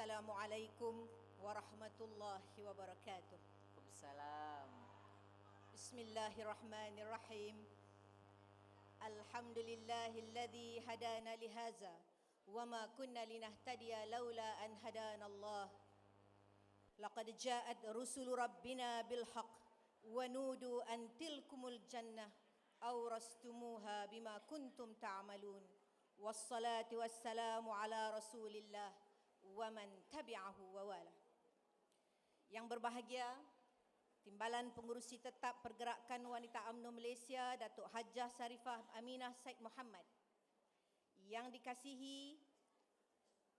Assalamualaikum warahmatullahi wabarakatuh. Waalaikumsalam. Bismillahirrahmanirrahim. Alhamdulillahilladzi hadana lihaza wa ma kunna linahtadiya laula an hadana Allah. Laqad ja'at rusulu rabbina bil haqq wa nudu an tilkumul jannah awrastumuha bima kuntum ta'malun. Wassalatu wassalamu ala Rasulillah wa man tabi'ahu wa wala. Yang berbahagia, Timbalan Pengurusi Tetap Pergerakan Wanita UMNO Malaysia Datuk Hajah Sarifah Aminah Said Muhammad. Yang dikasihi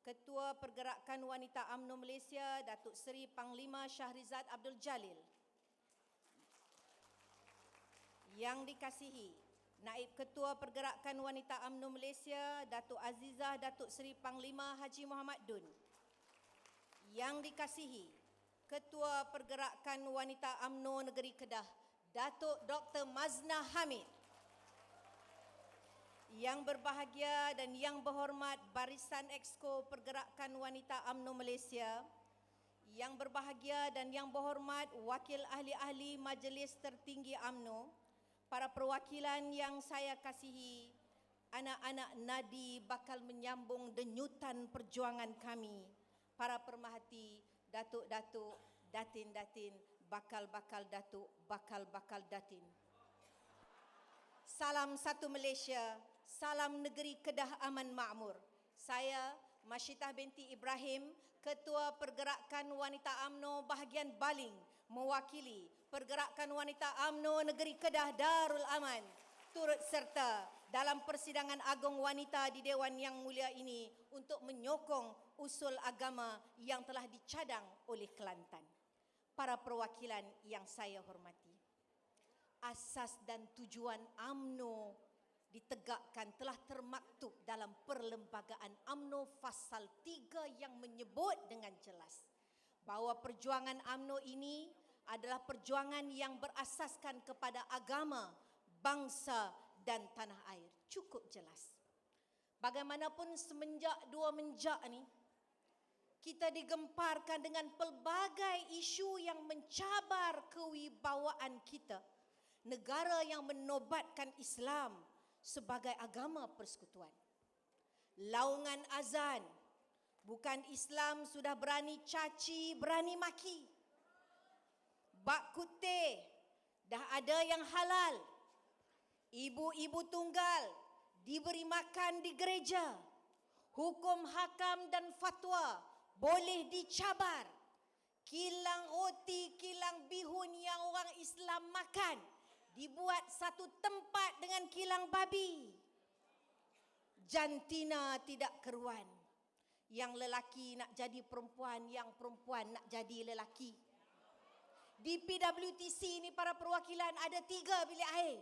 Ketua Pergerakan Wanita UMNO Malaysia Datuk Seri Panglima Shahrizad Abdul Jalil. Yang dikasihi Naib Ketua Pergerakan Wanita UMNO Malaysia Datuk Azizah Datuk Seri Panglima Haji Muhammad Dun. Yang dikasihi Ketua Pergerakan Wanita UMNO Negeri Kedah Datuk Dr. Mazna Hamid. Yang berbahagia dan yang berhormat Barisan Exco Pergerakan Wanita UMNO Malaysia. Yang berbahagia dan yang berhormat Wakil Ahli-Ahli Majlis Tertinggi UMNO. Para perwakilan yang saya kasihi, anak-anak nadi bakal menyambung denyutan perjuangan kami. Para pemerhati, datuk-datuk, datin-datin, bakal-bakal datuk, bakal-bakal datin. Salam satu Malaysia, salam negeri Kedah aman makmur. Saya Masyitah binti Ibrahim, Ketua Pergerakan Wanita UMNO bahagian Baling, mewakili Pergerakan Wanita UMNO Negeri Kedah Darul Aman, turut serta dalam persidangan agung wanita di Dewan Yang Mulia ini untuk menyokong usul agama yang telah dicadang oleh Kelantan. Para perwakilan yang saya hormati, asas dan tujuan UMNO ditegakkan telah termaktub dalam Perlembagaan UMNO Fasal 3 yang menyebut dengan jelas bahawa perjuangan UMNO ini adalah perjuangan yang berasaskan kepada agama, bangsa dan tanah air. Cukup jelas. Bagaimanapun semenjak 2 menjak ni, kita digemparkan dengan pelbagai isu yang mencabar kewibawaan kita. Negara yang menobatkan Islam sebagai agama persekutuan. Laungan azan, bukan Islam sudah berani caci, berani maki. Bak kutih, dah ada yang halal. Ibu-ibu tunggal diberi makan di gereja. Hukum hakam dan fatwa boleh dicabar. Kilang roti, kilang bihun yang orang Islam makan dibuat satu tempat dengan kilang babi. Jantina tidak keruan. Yang lelaki nak jadi perempuan, yang perempuan nak jadi lelaki. Di PWTC ni para perwakilan ada 3 bilik air.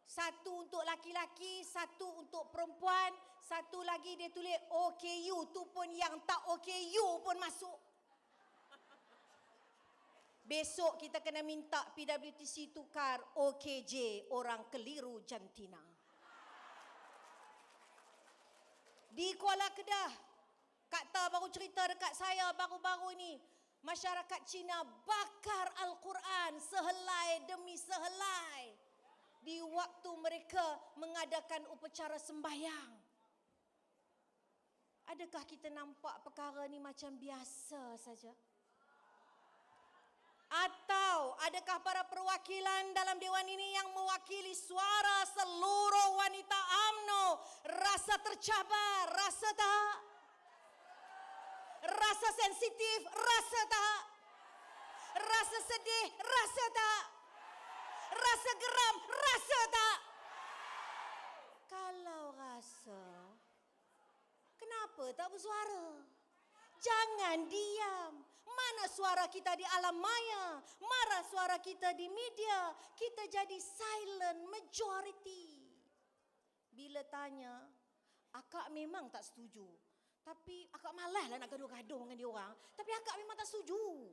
Satu untuk laki-laki, satu untuk perempuan, satu lagi dia tulis OKU, tu pun yang tak OKU pun masuk. Besok kita kena minta PWTC tukar OKJ, orang keliru jantina. Di Kuala Kedah, Kak Ta baru cerita dekat saya baru-baru ni, masyarakat Cina bakar Al-Quran sehelai demi sehelai di waktu mereka mengadakan upacara sembahyang. Adakah kita nampak perkara ni macam biasa saja? Atau adakah para perwakilan dalam dewan ini yang mewakili suara seluruh wanita UMNO rasa tercabar, rasa tak? Rasa sensitif, rasa tak? Rasa sedih, rasa tak? Rasa geram, rasa tak? Kalau rasa, kenapa tak bersuara? Jangan diam. Mana suara kita di alam maya? Mana suara kita di media? Kita jadi silent majority. Bila tanya, akak memang tak setuju. Tapi akak malas lah nak gaduh-gaduh dengan dia orang. Tapi akak memang tak setuju.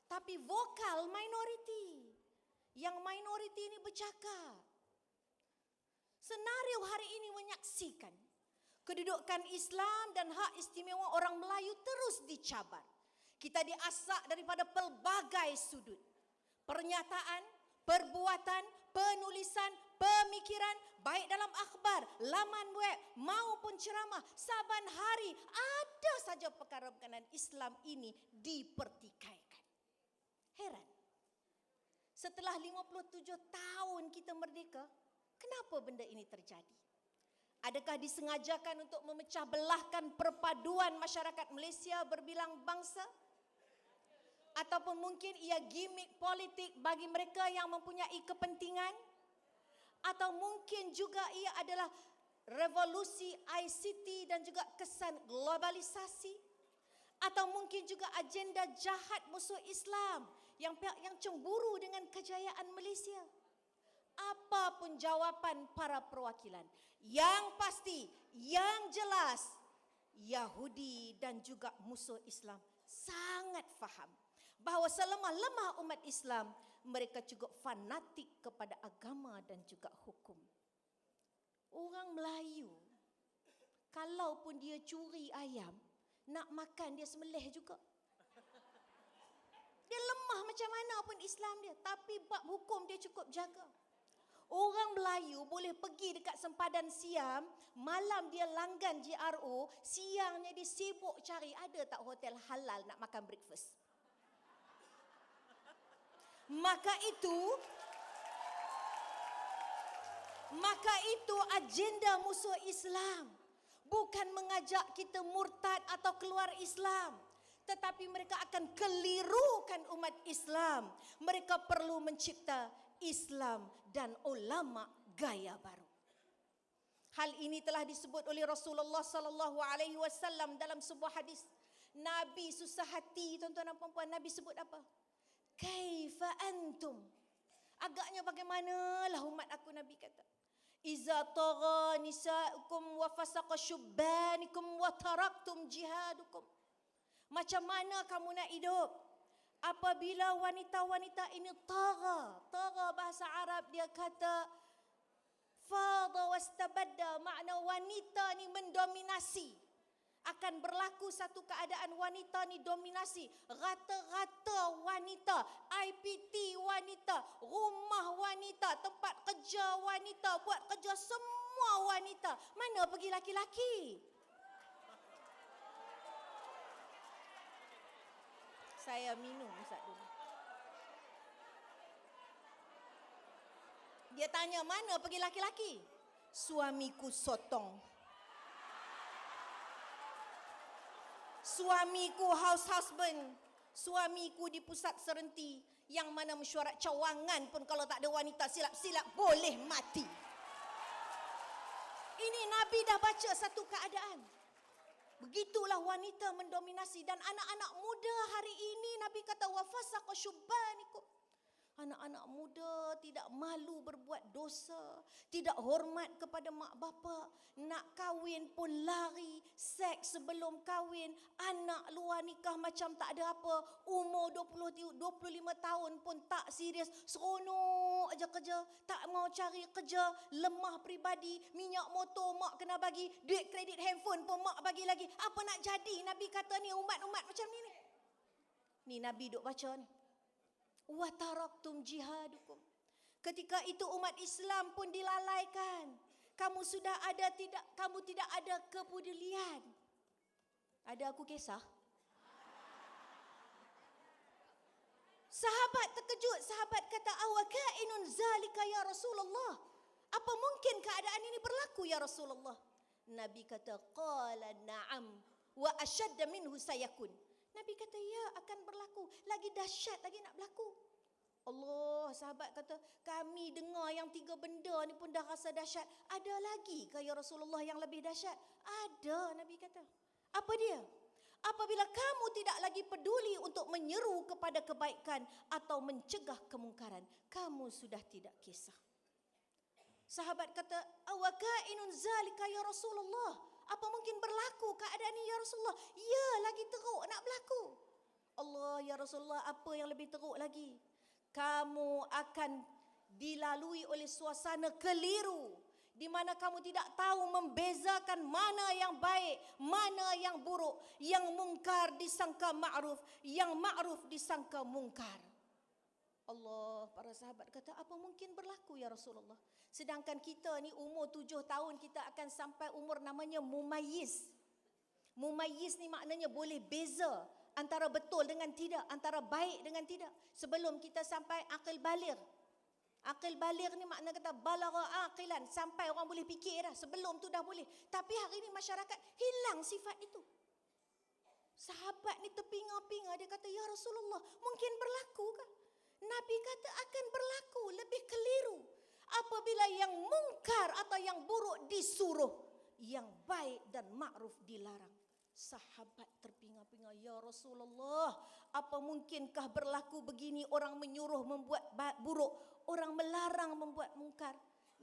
Tapi vokal minority. Yang minority ini bercakap. Senario hari ini menyaksikan Kedudukan Islam dan hak istimewa orang Melayu terus dicabar. Kita diasak daripada pelbagai sudut. Pernyataan, perbuatan, penulisan, pemikiran, baik dalam akhbar, laman web maupun ceramah, saban hari ada saja perkara berkenaan Islam ini dipertikaikan. Heran. Setelah 57 tahun kita merdeka, kenapa benda ini terjadi? Adakah disengajakan untuk memecah belahkan perpaduan masyarakat Malaysia berbilang bangsa? Ataupun mungkin ia gimmick politik bagi mereka yang mempunyai kepentingan? Atau mungkin juga ia adalah revolusi ICT dan juga kesan globalisasi? Atau mungkin juga agenda jahat musuh Islam yang cemburu dengan kejayaan Malaysia? Apapun jawapan para perwakilan, yang pasti, yang jelas, Yahudi dan juga musuh Islam sangat faham bahawa selemah-lemah umat Islam, mereka cukup fanatik kepada agama dan juga hukum. Orang Melayu, kalaupun dia curi ayam, nak makan dia sembelih juga. Dia lemah macam mana pun Islam dia, tapi bab hukum dia cukup jaga. Orang Melayu boleh pergi dekat sempadan Siam, malam dia langgan GRO, siangnya dia sibuk cari ada tak hotel halal nak makan breakfast. Maka itu agenda musuh Islam. Bukan mengajak kita murtad atau keluar Islam, tetapi mereka akan kelirukan umat Islam. Mereka perlu mencipta Islam dan ulama gaya baru. Hal ini telah disebut oleh Rasulullah sallallahu alaihi wasallam dalam sebuah hadis. Nabi susah hati, tuan-tuan dan puan-puan. Nabi sebut apa? Kaifa antum? Agaknya bagaimanalah umat aku, Nabi kata. Iza tagha nisa'ukum wa fasaqa syubbanikum wa taraktum jihadukum. Macam mana kamu nak hidup apabila wanita-wanita ini tagha? Tagha bahasa Arab dia kata fadha wastabadda, makna wanita ni mendominasi. Akan berlaku satu keadaan wanita ni dominasi. Rata-rata wanita, IPT wanita, rumah wanita, tempat kerja wanita, buat kerja semua wanita. Mana pergi laki-laki? Saya minum Ustaz dulu. Dia tanya mana pergi laki-laki? Suamiku sotong. Suamiku house husband. Suamiku di pusat serenti, yang mana mesyuarat cawangan pun kalau tak ada wanita silap-silap boleh mati. Ini Nabi dah baca satu keadaan. Begitulah wanita mendominasi. Dan anak-anak muda hari ini Nabi kata wa fasaqa syubbanikum. Anak-anak muda tidak malu berbuat dosa, tidak hormat kepada mak bapa, nak kahwin pun lari, seks sebelum kahwin, anak luar nikah macam tak ada apa, umur 25 tahun pun tak serius, seronok aja kerja, tak mau cari kerja, lemah peribadi, minyak motor mak kena bagi, duit kredit handphone pun mak bagi lagi. Apa nak jadi? Nabi kata ni umat-umat macam ni ni. Ni Nabi duk baca ni. Wa taraktum jihadukum. Ketika itu umat Islam pun dilalaikan. Kamu tidak ada kepedulian. Ada aku kisah. Sahabat terkejut, sahabat kata awakainun zalika ya Rasulullah. Apa mungkin keadaan ini berlaku ya Rasulullah? Nabi kata qala na'am wa ashadda minhu sayakun. Nabi kata ya akan berlaku, lagi dahsyat lagi nak berlaku. Allah, sahabat kata kami dengar yang 3 benda ni pun dah rasa dahsyat. Ada lagi ke ya Rasulullah yang lebih dahsyat? Ada, Nabi kata. Apa dia? Apabila kamu tidak lagi peduli untuk menyeru kepada kebaikan atau mencegah kemungkaran, kamu sudah tidak kisah. Sahabat kata awakainun zalika ya Rasulullah. Apa mungkin berlaku keadaan ini ya Rasulullah? Ya, lagi teruk nak berlaku. Allah, ya Rasulullah, apa yang lebih teruk lagi? Kamu akan dilalui oleh suasana keliru, di mana kamu tidak tahu membezakan mana yang baik, mana yang buruk, yang mungkar disangka ma'ruf, yang ma'ruf disangka mungkar. Allah, para sahabat kata, apa mungkin berlaku ya Rasulullah? Sedangkan kita ni umur 7 tahun kita akan sampai umur namanya mumayyiz. Mumayyiz ni maknanya boleh beza antara betul dengan tidak, antara baik dengan tidak. Sebelum kita sampai akil baligh. Akil baligh ni makna kata balagha aqilan, sampai orang boleh fikir dah. Sebelum tu dah boleh. Tapi hari ni masyarakat hilang sifat itu. Sahabat ni terpinga-pinga, dia kata, ya Rasulullah, mungkin berlaku ke? Nabi kata akan berlaku, lebih keliru apabila yang mungkar atau yang buruk disuruh, yang baik dan ma'ruf dilarang. Sahabat terpinga-pinga, ya Rasulullah, apa mungkinkah berlaku begini, orang menyuruh membuat buruk, orang melarang membuat mungkar?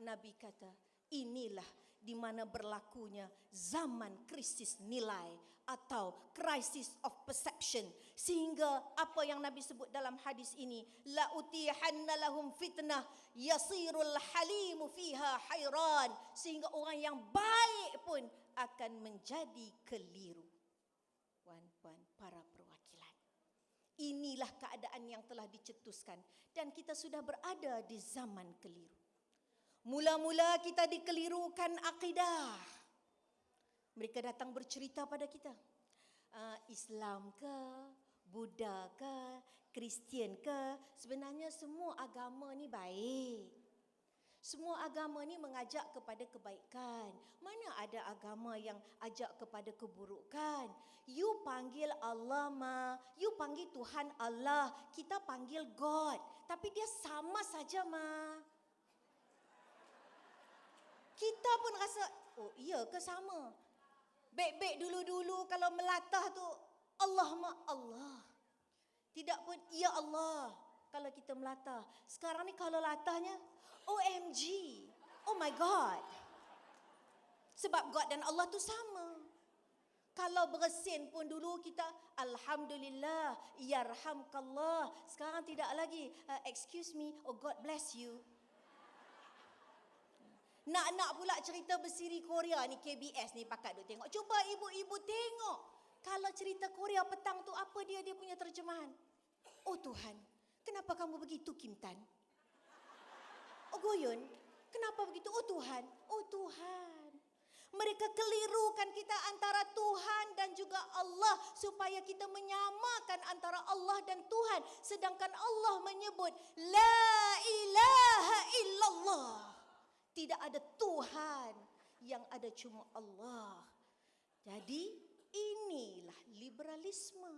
Nabi kata, inilah di mana berlakunya zaman krisis nilai atau crisis of perception, sehingga apa yang Nabi sebut dalam hadis ini, la utihanna lahum fitnah yasirul halimu fiha hairan, sehingga orang yang baik pun akan menjadi keliru. Puan-puan, para perwakilan, inilah keadaan yang telah dicetuskan dan kita sudah berada di zaman keliru. Mula-mula kita dikelirukan akidah. Mereka datang bercerita pada kita, Islam ke, Buddha ke, Kristian ke, sebenarnya semua agama ni baik. Semua agama ni mengajak kepada kebaikan. Mana ada agama yang ajak kepada keburukan? You panggil Allah ma, you panggil Tuhan Allah, kita panggil God, tapi dia sama saja ma. Kita pun rasa, oh iya ke sama? Baik-baik dulu-dulu kalau melatah tu, Allah ma Allah. Tidak pun, ya Allah kalau kita melatah. Sekarang ni kalau latahnya, OMG, oh my God. Sebab God dan Allah tu sama. Kalau bersin pun dulu kita, Alhamdulillah, yarhamkallah. Sekarang tidak lagi, excuse me, oh God bless you. Nak pula cerita bersiri Korea ni, KBS ni pakat duk tengok. Cuba ibu-ibu tengok. Kalau cerita Korea petang tu, apa dia punya terjemahan? Oh Tuhan, kenapa kamu begitu Kim Tan? Oh Goyun, kenapa begitu? Oh Tuhan, oh Tuhan. Mereka kelirukan kita antara Tuhan dan juga Allah, supaya kita menyamakan antara Allah dan Tuhan. Sedangkan Allah menyebut, La ilaha illallah. Tidak ada Tuhan, yang ada cuma Allah. Jadi inilah liberalisme,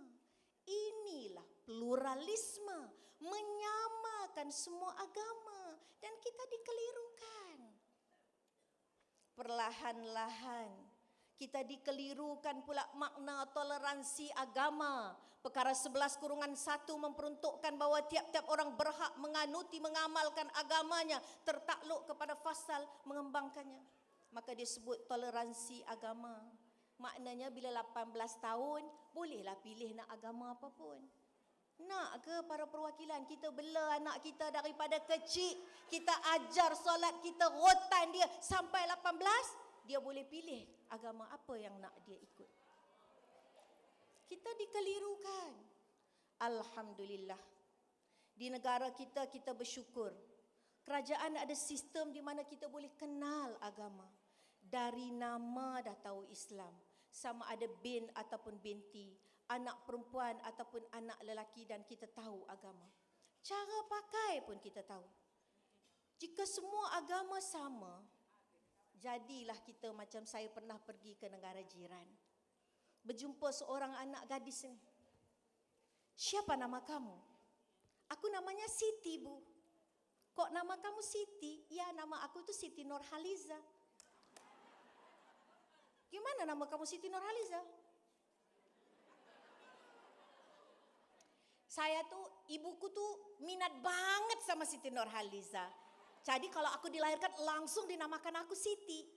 inilah pluralisme, menyamakan semua agama, dan kita dikelirukan. Perlahan-lahan kita dikelirukan pula makna toleransi agama. Perkara 11-1 memperuntukkan bahawa tiap-tiap orang berhak menganuti, mengamalkan agamanya, tertakluk kepada fasal mengembangkannya. Maka dia sebut toleransi agama. Maknanya bila 18 tahun, bolehlah pilih nak agama apapun. Nak ke para perwakilan, kita bela anak kita daripada kecil, kita ajar solat, kita rotan dia sampai 18, dia boleh pilih agama apa yang nak dia ikut. Kita dikelirukan. Alhamdulillah. Di negara kita, kita bersyukur. Kerajaan ada sistem di mana kita boleh kenal agama. Dari nama dah tahu Islam. Sama ada bin ataupun binti, anak perempuan ataupun anak lelaki, dan kita tahu agama. Cara pakai pun kita tahu. Jika semua agama sama, jadilah kita macam saya pernah pergi ke negara jiran. Berjumpa seorang anak gadis ni. Siapa nama kamu? Aku namanya Siti, Bu. Kok nama kamu Siti? Ya, nama aku tu Siti Nurhaliza. Gimana nama kamu Siti Nurhaliza? Saya tu, ibuku tu minat banget sama Siti Nurhaliza. Jadi kalau aku dilahirkan langsung dinamakan aku Siti.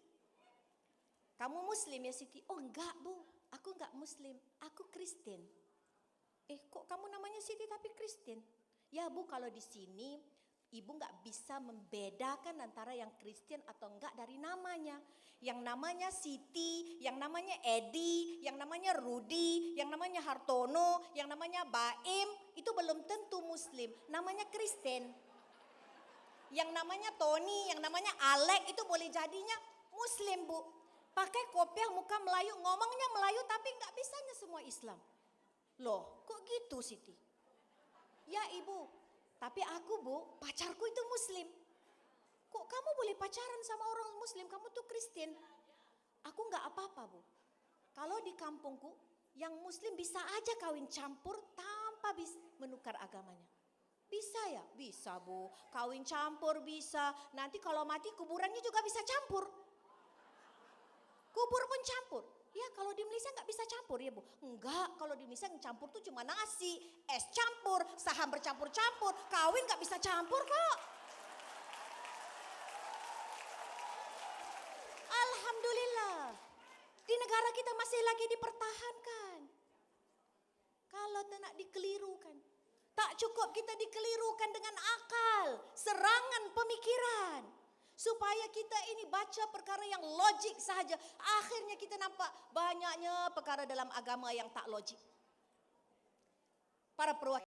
Kamu Muslim ya Siti? Oh enggak Bu, aku enggak Muslim, aku Kristen. Kok kamu namanya Siti tapi Kristen? Ya Bu, kalau di sini Ibu nggak bisa membedakan antara yang Kristen atau enggak dari namanya. Yang namanya Siti, yang namanya Edi, yang namanya Rudi, yang namanya Hartono, yang namanya Baim, itu belum tentu Muslim, namanya Kristen. Yang namanya Tony, yang namanya Alek itu boleh jadinya Muslim, Bu. Pakai kopiah muka Melayu, ngomongnya Melayu tapi nggak bisanya semua Islam. Loh, kok gitu Siti? Ya Ibu, tapi aku Bu, pacarku itu Muslim. Kok kamu boleh pacaran sama orang Muslim, kamu tuh Kristen? Aku nggak apa-apa Bu. Kalau di kampungku, yang Muslim bisa aja kawin campur tanpa menukar agamanya. Bisa ya? Bisa Bu. Kawin campur bisa. Nanti kalau mati kuburannya juga bisa campur. Kubur pun campur. Ya kalau di Malaysia nggak bisa campur ya Bu. Enggak, kalau di Malaysia yang campur tuh cuma nasi, es campur, saham bercampur-campur. Kawin nggak bisa campur kok. Alhamdulillah. Di negara kita masih lagi dipertahankan. Kalau nak dikelirukan. Tak cukup kita dikelirukan dengan akal, serangan pemikiran. Supaya kita ini baca perkara yang logik sahaja. Akhirnya kita nampak banyaknya perkara dalam agama yang tak logik. Para perwakilan